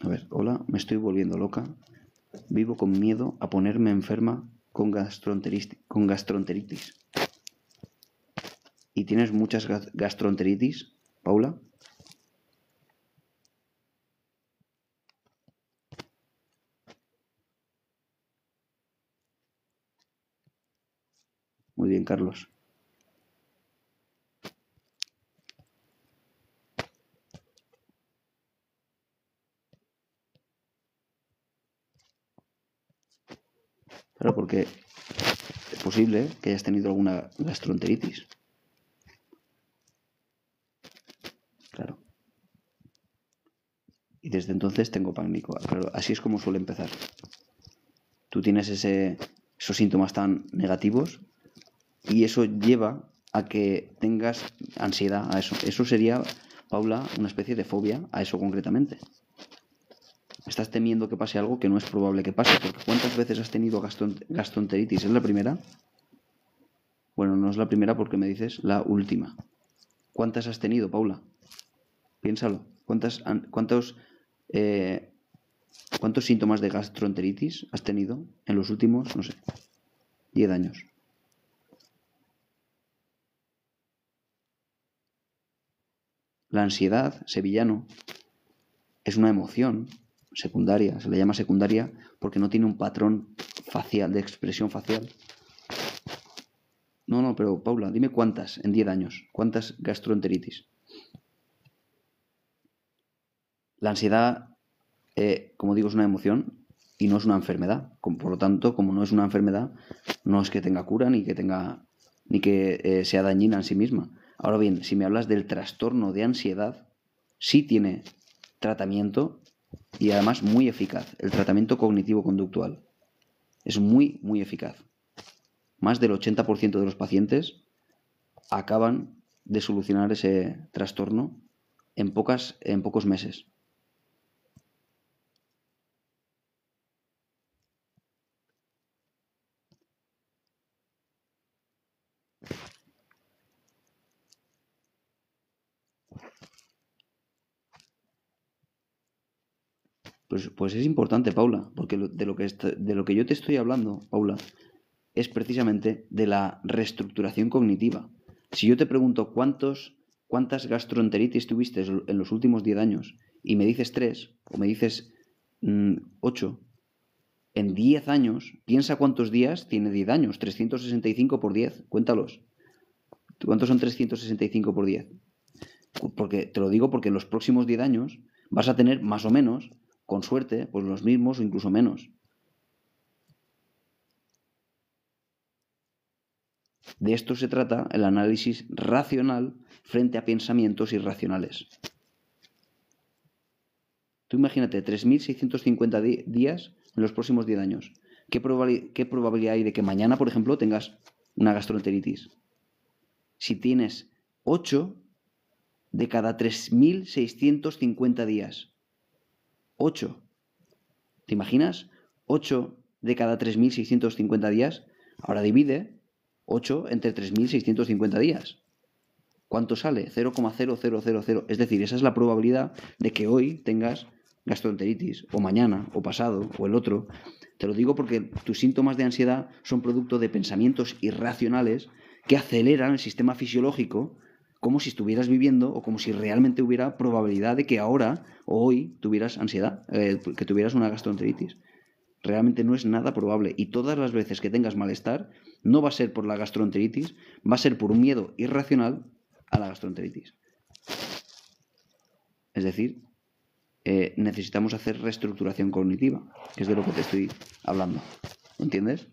A ver, hola, me estoy volviendo loca. Vivo con miedo a ponerme enferma con gastroenteritis. ¿Y tienes muchas gastroenteritis, Paula? Muy bien, Carlos. Claro, porque es posible que hayas tenido alguna gastroenteritis. Claro. Y desde entonces tengo pánico. Pero así es como suele empezar. Tú tienes esos síntomas tan negativos y eso lleva a que tengas ansiedad a eso. Eso sería, Paula, una especie de fobia a eso concretamente. Estás temiendo que pase algo que no es probable que pase, porque ¿cuántas veces has tenido gastroenteritis? ¿Es la primera? Bueno, no es la primera porque me dices la última. ¿Cuántas has tenido, Paula? Piénsalo. ¿Cuántos síntomas de gastroenteritis has tenido en los últimos, no sé, 10 años? La ansiedad, sevillano, es una emoción secundaria. Se le llama secundaria porque no tiene un patrón facial, de expresión facial. No, pero Paula, dime cuántas en 10 años. ¿Cuántas gastroenteritis? La ansiedad, como digo, es una emoción y no es una enfermedad. Por lo tanto, como no es una enfermedad, no es que tenga cura ni que sea dañina en sí misma. Ahora bien, si me hablas del trastorno de ansiedad, sí tiene tratamiento y además muy eficaz. El tratamiento cognitivo-conductual es muy, muy eficaz. Más del 80% de los pacientes acaban de solucionar ese trastorno en pocos meses. Pues es importante, Paula, porque de lo que yo te estoy hablando, Paula, es precisamente de la reestructuración cognitiva. Si yo te pregunto cuántas gastroenteritis tuviste en los últimos 10 años y me dices 3 o me dices 8, en 10 años, piensa cuántos días tiene 10 años, 365 por 10, cuéntalos. ¿Cuántos son 365 por 10? Porque te lo digo porque en los próximos 10 años vas a tener más o menos, con suerte, pues los mismos o incluso menos. De esto se trata el análisis racional frente a pensamientos irracionales. Tú imagínate, 3.650 días en los próximos 10 años. ¿Qué probabilidad hay de que mañana, por ejemplo, tengas una gastroenteritis? Si tienes 8 de cada 3.650 días. 8. ¿Te imaginas? 8 de cada 3.650 días. Ahora divide 8 entre 3.650 días. ¿Cuánto sale? 0,0000. Es decir, esa es la probabilidad de que hoy tengas gastroenteritis, o mañana, o pasado, o el otro. Te lo digo porque tus síntomas de ansiedad son producto de pensamientos irracionales que aceleran el sistema fisiológico como si estuvieras viviendo o como si realmente hubiera probabilidad de que ahora o hoy tuvieras ansiedad, que tuvieras una gastroenteritis. Realmente no es nada probable y todas las veces que tengas malestar no va a ser por la gastroenteritis, va a ser por un miedo irracional a la gastroenteritis. Es decir, necesitamos hacer reestructuración cognitiva, que es de lo que te estoy hablando. ¿Entiendes?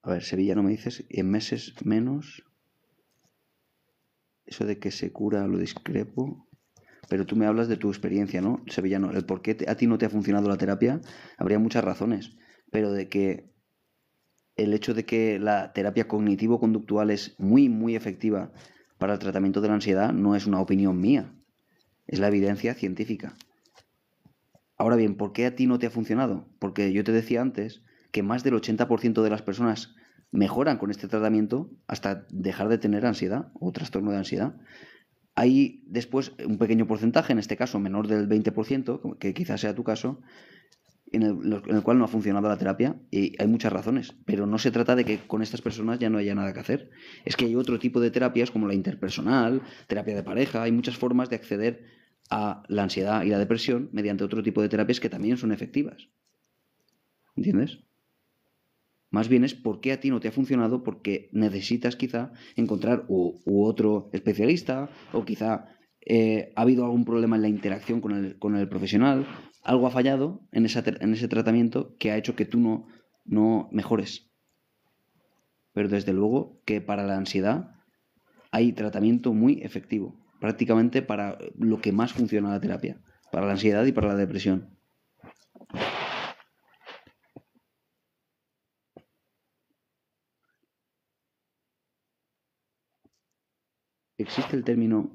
A ver, sevillano me dices, y en meses menos. Eso de que se cura lo discrepo. Pero tú me hablas de tu experiencia, ¿no? Sevillano, el por qué a ti no te ha funcionado la terapia, habría muchas razones. Pero de que el hecho de que la terapia cognitivo-conductual es muy, muy efectiva para el tratamiento de la ansiedad no es una opinión mía, es la evidencia científica. Ahora bien, ¿por qué a ti no te ha funcionado? Porque yo te decía antes que más del 80% de las personas mejoran con este tratamiento hasta dejar de tener ansiedad o trastorno de ansiedad. Hay después un pequeño porcentaje, en este caso menor del 20%, que quizás sea tu caso, en el cual no ha funcionado la terapia, y hay muchas razones, pero no se trata de que con estas personas ya no haya nada que hacer. Es que hay otro tipo de terapias como la interpersonal, terapia de pareja, hay muchas formas de acceder a la ansiedad y la depresión mediante otro tipo de terapias que también son efectivas. ¿Entiendes? Más bien es por qué a ti no te ha funcionado, porque necesitas quizá encontrar u otro especialista, o quizá ha habido algún problema en la interacción con el profesional, algo ha fallado en ese tratamiento que ha hecho que tú no mejores. Pero desde luego que para la ansiedad hay tratamiento muy efectivo, prácticamente para lo que más funciona la terapia, para la ansiedad y para la depresión. Existe el término,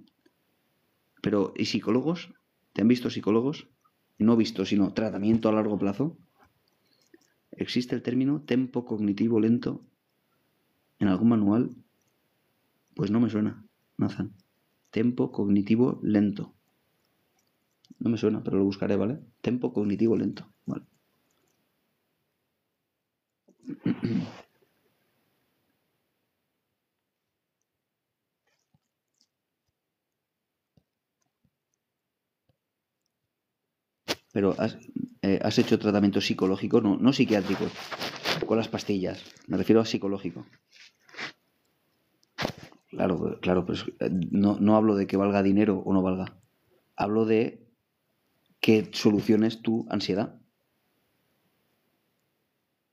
pero ¿y psicólogos? ¿Te han visto psicólogos? No visto, sino tratamiento a largo plazo. ¿Existe el término tempo cognitivo lento en algún manual? Pues no me suena, Nathan. Tempo cognitivo lento. No me suena, pero lo buscaré, ¿vale? Tempo cognitivo lento. Vale. Pero has hecho tratamiento psicológico, no psiquiátrico, con las pastillas. Me refiero a psicológico. Claro, pero no hablo de que valga dinero o no valga. Hablo de que soluciones tu ansiedad.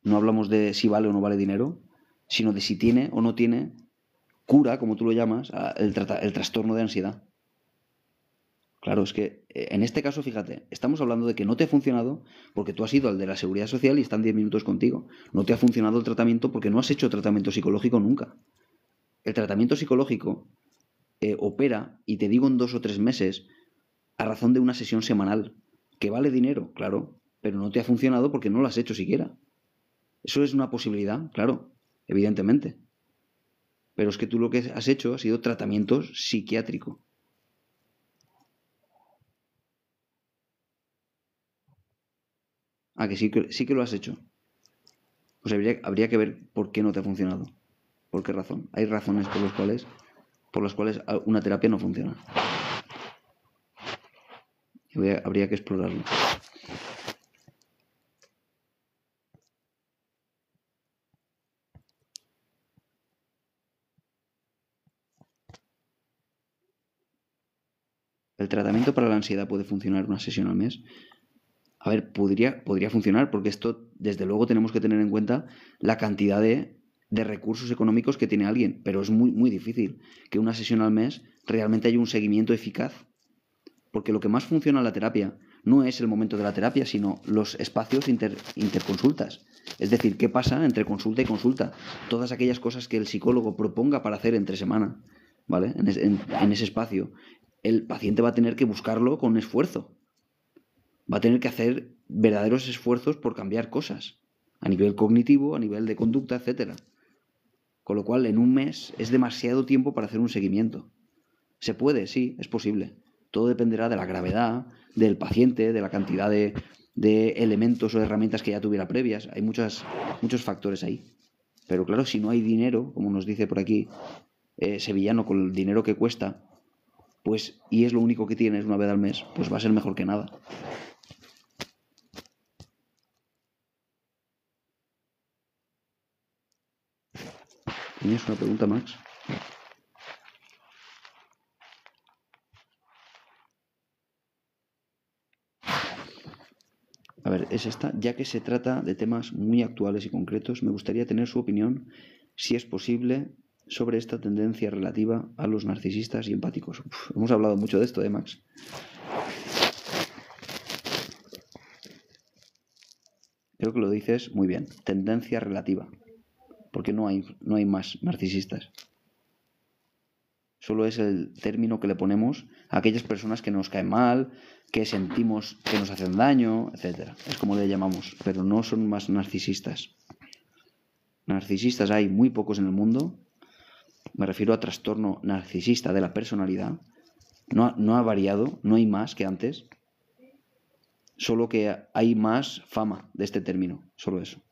No hablamos de si vale o no vale dinero, sino de si tiene o no tiene cura, como tú lo llamas, el trastorno de ansiedad. Claro, es que en este caso, fíjate, estamos hablando de que no te ha funcionado porque tú has ido al de la seguridad social y están 10 minutos contigo. No te ha funcionado el tratamiento porque no has hecho tratamiento psicológico nunca. El tratamiento psicológico opera, y te digo en 2 o 3 meses, a razón de una sesión semanal, que vale dinero, claro, pero no te ha funcionado porque no lo has hecho siquiera. Eso es una posibilidad, claro, evidentemente. Pero es que tú lo que has hecho ha sido tratamiento psiquiátrico. Ah, que sí que lo has hecho. Pues habría que ver por qué no te ha funcionado. ¿Por qué razón? Hay razones por las cuales por las cuales una terapia no funciona. Habría que explorarlo. ¿El tratamiento para la ansiedad puede funcionar una sesión al mes? A ver, podría funcionar, porque esto, desde luego, tenemos que tener en cuenta la cantidad de recursos económicos que tiene alguien, pero es muy, muy difícil que una sesión al mes realmente haya un seguimiento eficaz, porque lo que más funciona en la terapia no es el momento de la terapia, sino los espacios interconsultas. Es decir, qué pasa entre consulta y consulta. Todas aquellas cosas que el psicólogo proponga para hacer entre semana, ¿vale? En ese espacio. El paciente va a tener que buscarlo con esfuerzo. Va a tener que hacer verdaderos esfuerzos por cambiar cosas, a nivel cognitivo, a nivel de conducta, etc. Con lo cual, en un mes es demasiado tiempo para hacer un seguimiento. Se puede, sí, es posible. Todo dependerá de la gravedad, del paciente, de la cantidad de elementos o herramientas que ya tuviera previas. Hay muchos factores ahí. Pero claro, si no hay dinero, como nos dice por aquí Sevillano, con el dinero que cuesta, pues, y es lo único que tienes una vez al mes, pues va a ser mejor que nada. ¿Tenías una pregunta, Max? A ver, es esta. Ya que se trata de temas muy actuales y concretos, me gustaría tener su opinión, si es posible, sobre esta tendencia relativa a los narcisistas y empáticos. Hemos hablado mucho de esto, Max? Creo que lo dices muy bien. Tendencia relativa. Porque no hay más narcisistas. Solo es el término que le ponemos a aquellas personas que nos caen mal, que sentimos que nos hacen daño, etc. Es como le llamamos, pero no son más narcisistas. Narcisistas hay muy pocos en el mundo. Me refiero a trastorno narcisista de la personalidad. No ha variado, no hay más que antes. Solo que hay más fama de este término, solo eso.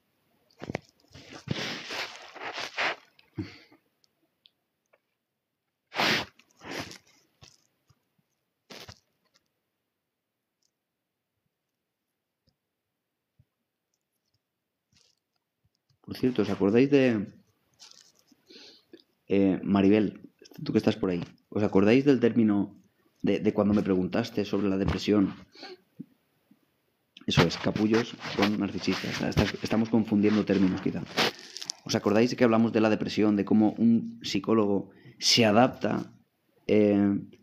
Por cierto, ¿os acordáis de Maribel? Tú que estás por ahí. ¿Os acordáis del término de cuando me preguntaste sobre la depresión? Eso es, capullos con narcisistas. Estamos confundiendo términos, quizá. ¿Os acordáis de que hablamos de la depresión, de cómo un psicólogo se adapta,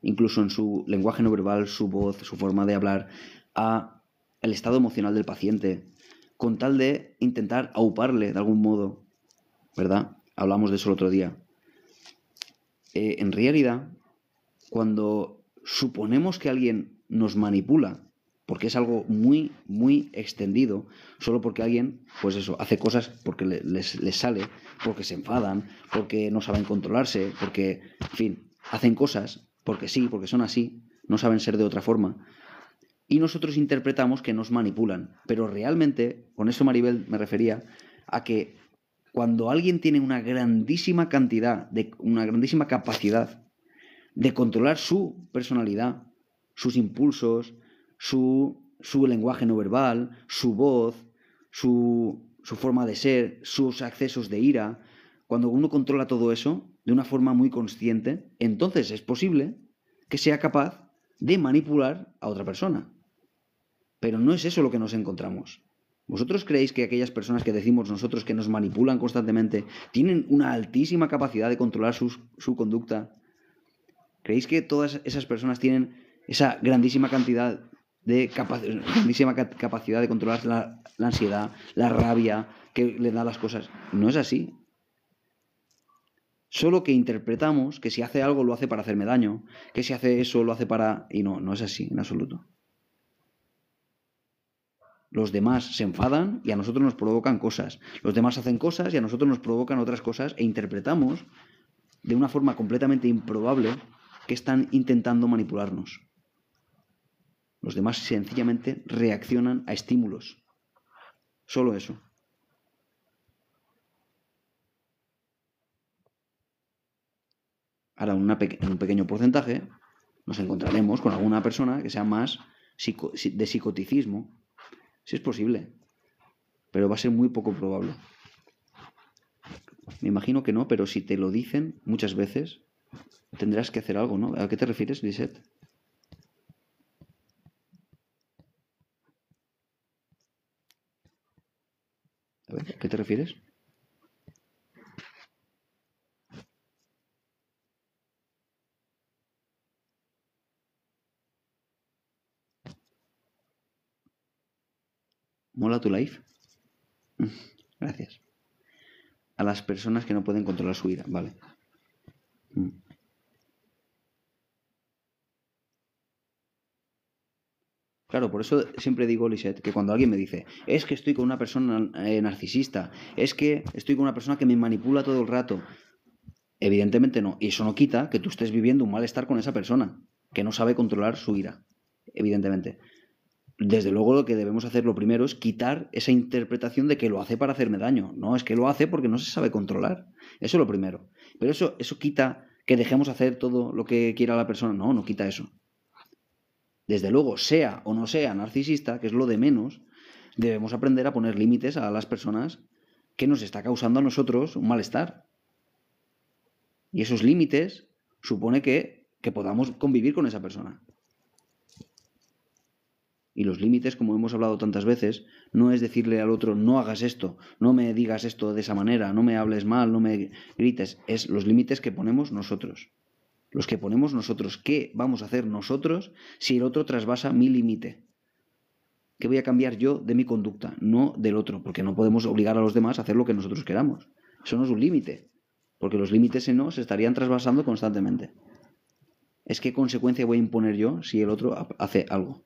incluso en su lenguaje no verbal, su voz, su forma de hablar, a el estado emocional del paciente, con tal de intentar auparle de algún modo, ¿verdad? Hablamos de eso el otro día. En realidad, cuando suponemos que alguien nos manipula, porque es algo muy, muy extendido, solo porque alguien, pues eso, hace cosas porque les sale, porque se enfadan, porque no saben controlarse, porque, en fin, hacen cosas porque sí, porque son así, no saben ser de otra forma. Y nosotros interpretamos que nos manipulan. Pero realmente, con eso, Maribel, me refería a que cuando alguien tiene una grandísima capacidad de controlar su personalidad, sus impulsos, su lenguaje no verbal, su voz, su forma de ser, sus accesos de ira. Cuando uno controla todo eso de una forma muy consciente, entonces es posible que sea capaz de manipular a otra persona. Pero no es eso lo que nos encontramos. ¿Vosotros creéis que aquellas personas que decimos nosotros que nos manipulan constantemente tienen una altísima capacidad de controlar su conducta? ¿Creéis que todas esas personas tienen esa grandísima cantidad de capacidad de controlar la ansiedad, la rabia que le da las cosas? No es así. Solo que interpretamos que si hace algo lo hace para hacerme daño, que si hace eso lo hace para... Y no es así en absoluto. Los demás se enfadan y a nosotros nos provocan cosas. Los demás hacen cosas y a nosotros nos provocan otras cosas e interpretamos de una forma completamente improbable que están intentando manipularnos. Los demás sencillamente reaccionan a estímulos. Solo eso. Ahora, en un pequeño porcentaje, nos encontraremos con alguna persona que sea más de psicoticismo. Si es posible, pero va a ser muy poco probable. Me imagino que no, pero si te lo dicen muchas veces, tendrás que hacer algo, ¿no? ¿A qué te refieres, Lisette? A ver, ¿a qué te refieres? ¿Mola tu life? Gracias. A las personas que no pueden controlar su ira, vale. Claro, por eso siempre digo, Lisette, que cuando alguien me dice, es que estoy con una persona narcisista, es que estoy con una persona que me manipula todo el rato, evidentemente no. Y eso no quita que tú estés viviendo un malestar con esa persona, que no sabe controlar su ira, evidentemente. Desde luego lo que debemos hacer lo primero es quitar esa interpretación de que lo hace para hacerme daño. No, es que lo hace porque no se sabe controlar. Eso es lo primero. Pero eso quita que dejemos hacer todo lo que quiera la persona. No, no quita eso. Desde luego, sea o no sea narcisista, que es lo de menos, debemos aprender a poner límites a las personas que nos está causando a nosotros un malestar. Y esos límites supone que podamos convivir con esa persona. Y los límites, como hemos hablado tantas veces, no es decirle al otro, no hagas esto, no me digas esto de esa manera, no me hables mal, no me grites. Es los límites que ponemos nosotros. Los que ponemos nosotros. ¿Qué vamos a hacer nosotros si el otro trasvasa mi límite? ¿Qué voy a cambiar yo de mi conducta? No del otro, porque no podemos obligar a los demás a hacer lo que nosotros queramos. Eso no es un límite, porque los límites en no se estarían trasvasando constantemente. Es qué consecuencia voy a imponer yo si el otro hace algo.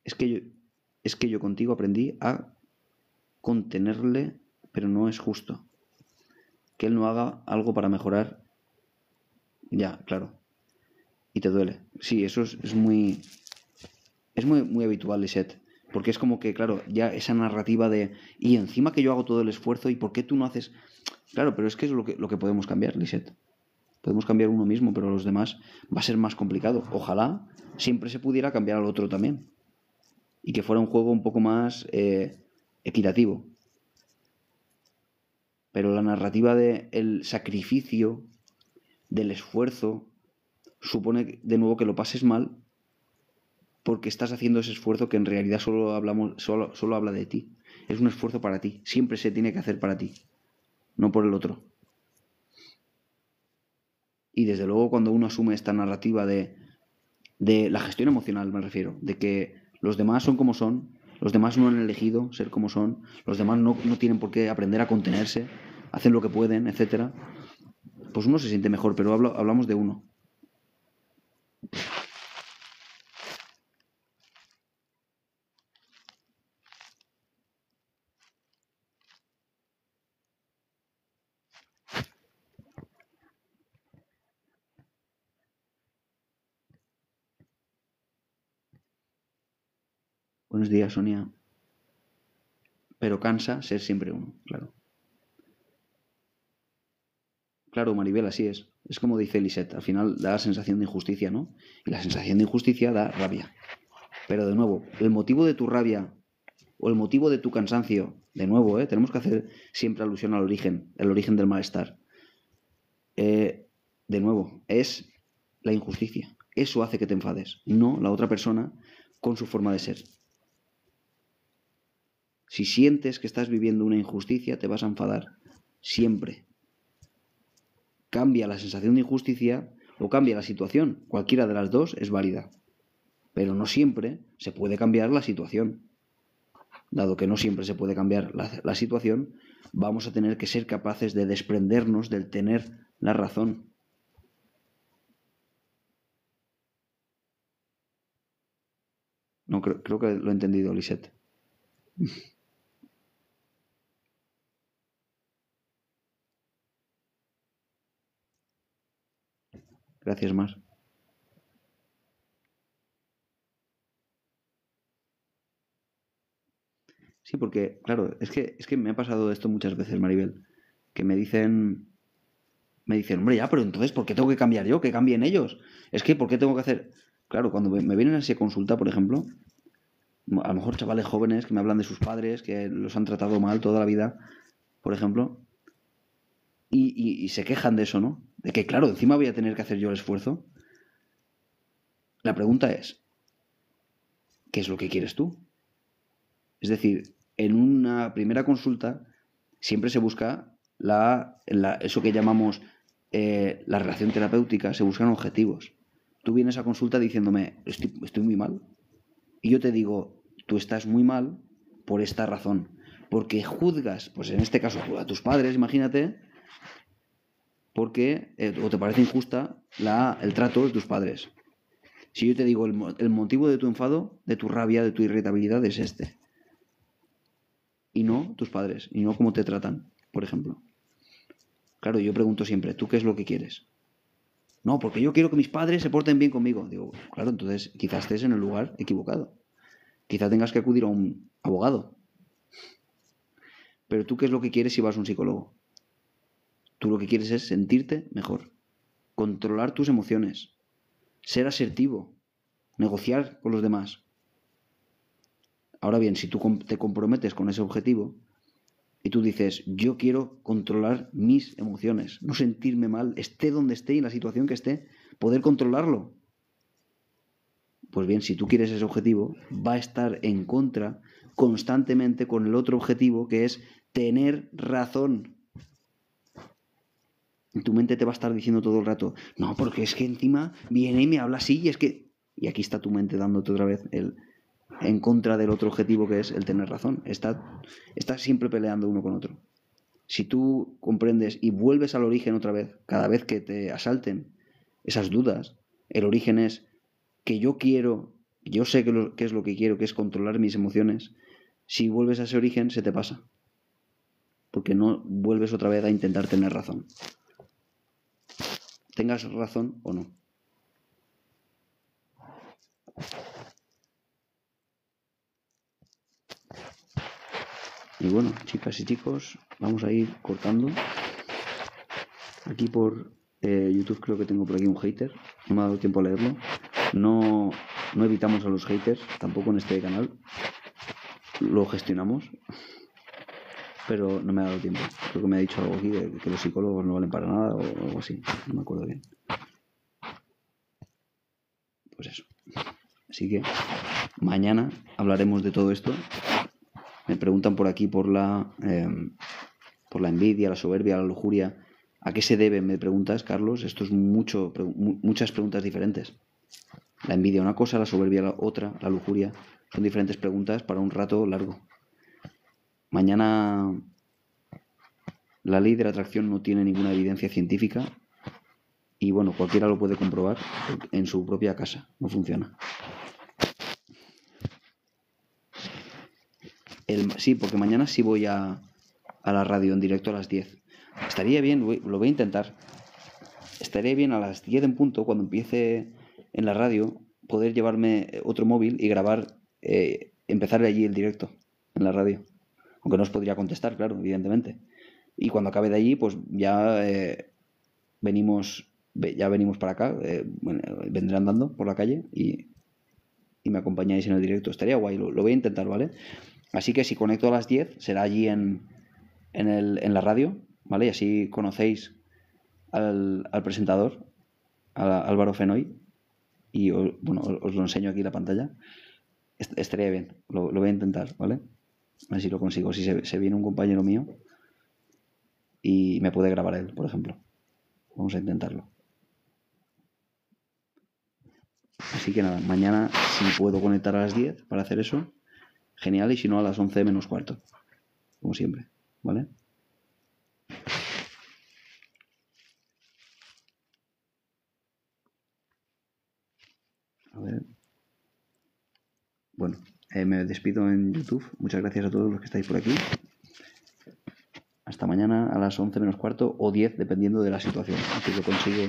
Es que yo contigo aprendí a contenerle, pero no es justo. Que él no haga algo para mejorar. Ya, claro. Y te duele. Sí, eso es muy... Es muy habitual, Lisette. Porque es como que, claro, ya esa narrativa de... Y encima que yo hago todo el esfuerzo, ¿y por qué tú no haces...? Claro, pero es que es lo que podemos cambiar, Lisette. Podemos cambiar uno mismo, pero los demás va a ser más complicado. Ojalá siempre se pudiera cambiar al otro también. Y que fuera un juego un poco más equitativo. Pero la narrativa del sacrificio, del esfuerzo, supone de nuevo que lo pases mal porque estás haciendo ese esfuerzo que en realidad solo habla de ti. Es un esfuerzo para ti. Siempre se tiene que hacer para ti, no por el otro. Y desde luego cuando uno asume esta narrativa de la gestión emocional, me refiero, de que los demás son como son, los demás no han elegido ser como son, los demás no tienen por qué aprender a contenerse, hacen lo que pueden, etcétera, pues uno se siente mejor, pero hablamos de uno. Buenos días, Sonia. Pero cansa ser siempre uno, claro. Claro, Maribel, así es. Es como dice Lisette, al final da la sensación de injusticia, ¿no? Y la sensación de injusticia da rabia. Pero de nuevo, el motivo de tu rabia o el motivo de tu cansancio, de nuevo, tenemos que hacer siempre alusión al origen, el origen del malestar. De nuevo, es la injusticia. Eso hace que te enfades, no la otra persona con su forma de ser. Si sientes que estás viviendo una injusticia, te vas a enfadar. Siempre. Cambia la sensación de injusticia o cambia la situación. Cualquiera de las dos es válida. Pero no siempre se puede cambiar la situación. Dado que no siempre se puede cambiar la situación, vamos a tener que ser capaces de desprendernos del tener la razón. No, creo que lo he entendido, Lisette. Gracias, Mar. Sí, porque, claro, es que me ha pasado esto muchas veces, Maribel, que me dicen, me dicen, hombre, ya, pero entonces, ¿por qué tengo que cambiar yo? Que cambien ellos. Es que, ¿por qué tengo que hacer...? Claro, cuando me vienen así a consulta, por ejemplo, a lo mejor chavales jóvenes que me hablan de sus padres, que los han tratado mal toda la vida, por ejemplo, y se quejan de eso, ¿no? De que, claro, encima voy a tener que hacer yo el esfuerzo. La pregunta es, ¿qué es lo que quieres tú? Es decir, en una primera consulta siempre se busca eso que llamamos la relación terapéutica, se buscan objetivos. Tú vienes a consulta diciéndome, estoy muy mal. Y yo te digo, tú estás muy mal por esta razón. Porque juzgas, pues en este caso a tus padres, imagínate, porque o te parece injusta el trato de tus padres. Si yo te digo, el motivo de tu enfado, de tu rabia, de tu irritabilidad es este. Y no tus padres, y no cómo te tratan, por ejemplo. Claro, yo pregunto siempre, ¿tú qué es lo que quieres? No, porque yo quiero que mis padres se porten bien conmigo. Digo, claro, entonces quizás estés en el lugar equivocado. Quizás tengas que acudir a un abogado. Pero tú qué es lo que quieres si vas a un psicólogo. Tú lo que quieres es sentirte mejor, controlar tus emociones, ser asertivo, negociar con los demás. Ahora bien, si tú te comprometes con ese objetivo y tú dices, yo quiero controlar mis emociones, no sentirme mal, esté donde esté y en la situación que esté, poder controlarlo. Pues bien, si tú quieres ese objetivo, va a estar en contra constantemente con el otro objetivo que es tener razón. En tu mente te va a estar diciendo todo el rato, no, porque es que encima viene y me habla así y es que... Y aquí está tu mente dándote otra vez en contra del otro objetivo que es el tener razón. Está siempre peleando uno con otro. Si tú comprendes y vuelves al origen otra vez, cada vez que te asalten esas dudas, el origen es que yo quiero, yo sé qué es lo que quiero, que es controlar mis emociones. Si vuelves a ese origen, se te pasa. Porque no vuelves otra vez a intentar tener razón. Tengas razón o no. Y bueno, chicas y chicos, vamos a ir cortando. Aquí por YouTube creo que tengo por aquí un hater. No me ha dado tiempo a leerlo. No evitamos a los haters, tampoco en este canal. Lo gestionamos. Pero no me ha dado tiempo. Creo que me ha dicho algo aquí de que los psicólogos no valen para nada o algo así. No me acuerdo bien. Pues eso. Así que mañana hablaremos de todo esto. Me preguntan por aquí por la envidia, la soberbia, la lujuria. ¿A qué se debe? Me preguntas, Carlos. Esto es muchas preguntas diferentes. La envidia una cosa, la soberbia la otra, la lujuria. Son diferentes preguntas para un rato largo. Mañana la ley de la atracción no tiene ninguna evidencia científica y bueno, cualquiera lo puede comprobar en su propia casa. No funciona. Sí, porque mañana sí voy a la radio en directo a las 10. Estaría bien, lo voy a intentar. Estaría bien a las 10 en punto, cuando empiece en la radio, poder llevarme otro móvil y grabar, empezar allí el directo en la radio. Aunque no os podría contestar, claro, evidentemente. Y cuando acabe de allí, pues ya venimos para acá, vendré andando por la calle y me acompañáis en el directo. Estaría guay, lo voy a intentar, ¿vale? Así que si conecto a las 10, será allí en la radio, ¿vale? Y así conocéis al presentador, a Álvaro Fenoy, y bueno, os lo enseño aquí en la pantalla. Estaría bien, lo voy a intentar, ¿vale? A ver si lo consigo. Si se viene un compañero mío y me puede grabar él, por ejemplo. Vamos a intentarlo. Así que nada, mañana si puedo conectar a las 10 para hacer eso, genial, y si no a las 11 menos cuarto, como siempre, ¿vale? A ver. Bueno, me despido en YouTube. Muchas gracias a todos los que estáis por aquí. Hasta mañana a las 11 menos cuarto o 10, dependiendo de la situación, si lo consigo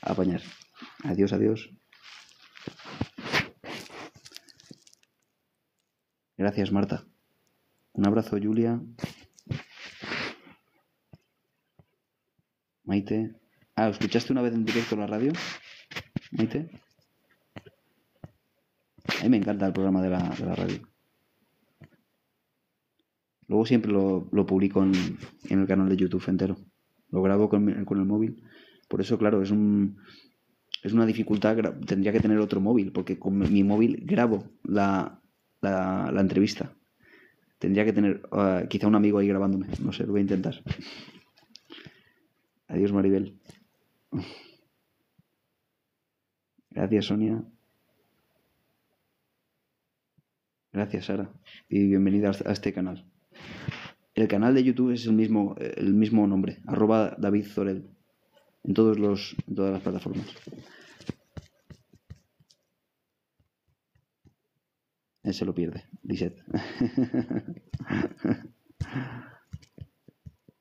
apañar. Adiós, adiós. Gracias, Marta. Un abrazo, Julia. Maite. Ah, ¿lo escuchaste una vez en directo en la radio? Maite. A mí me encanta el programa de la radio. Luego siempre lo publico en el canal de YouTube entero. Lo grabo con el móvil. Por eso, claro, es una dificultad. Tendría que tener otro móvil, porque con mi móvil grabo la entrevista. Tendría que tener quizá un amigo ahí grabándome. No sé, lo voy a intentar. Adiós, Maribel. Gracias, Sonia. Gracias, Sara. Y bienvenida a este canal. El canal de YouTube es el mismo nombre, @David Zorel, en todas las plataformas. Él se lo pierde, Lisette.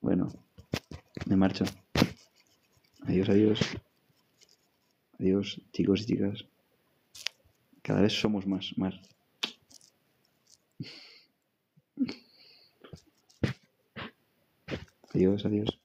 Bueno, me marcho. Adiós, adiós. Adiós, chicos y chicas. Cada vez somos más. Adiós, adiós.